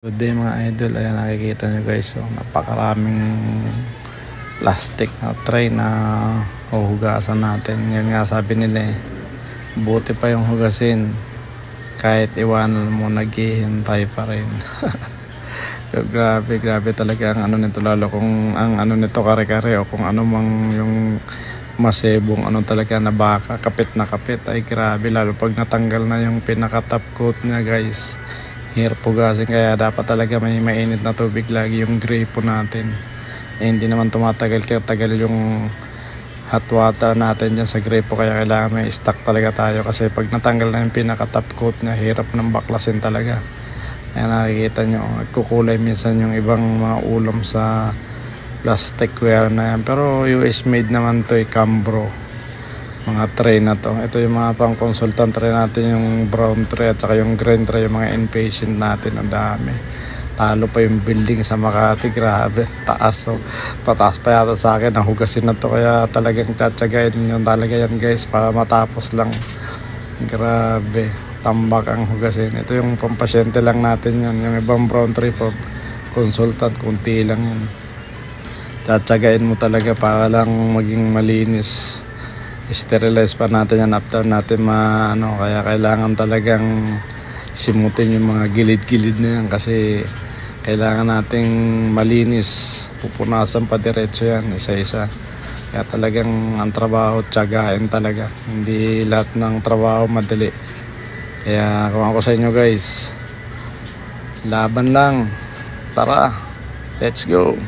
Good day mga idol. Ayan, nakikita nyo guys, so napakaraming plastic na tray na huhugasan natin. Yun nga sabi nila buti pa yung hugasin kahit iwanan mo, naghihintay pa rin. So, grabe talaga ang ano nito, lalo kung ang ano nito kare-kare o kung ano mang yung masebong ano talaga na baka kapit na kapit, ay grabe, lalo pag natanggal na yung pinaka top coat niya guys, hirap hugasin. Kaya dapat talaga may mainit na tubig lagi yung gripo natin. Hindi naman tumatagal tagal yung hot water natin dyan sa gripo, kaya kailangan may stock talaga tayo, kasi pag natanggal na yung pinaka top coat niya, hirap ng baklasin talaga. Kaya nakikita nyo, nagkukulay minsan yung ibang mga ulam sa plastic ware na yan, pero US made naman to, Cambro mga tray na to. Ito yung mga pang consultant tray natin, yung brown tray at saka yung green tray, yung mga inpatient natin. Ang dami, talo pa yung building sa Makati, grabe taas. So pataas pa yata sa akin ang hugasin na to, kaya talagang tsatsagain yun talaga yan guys para matapos lang. Grabe, tambak ang hugasin. Ito yung pampasyente lang natin yan, yung ibang brown tray for consultant kunti lang yan. Tsatsagain mo talaga para lang maging malinis. Sterilize pa natin yan after natin kaya kailangan talagang simutin yung mga gilid-gilid na yan, kasi kailangan nating malinis, pupunasan pa diretso yan isa-isa. Kaya talagang ang trabaho tiyagain talaga, hindi lahat ng trabaho madali. Kaya kung ako sa inyo guys, laban lang, tara, let's go.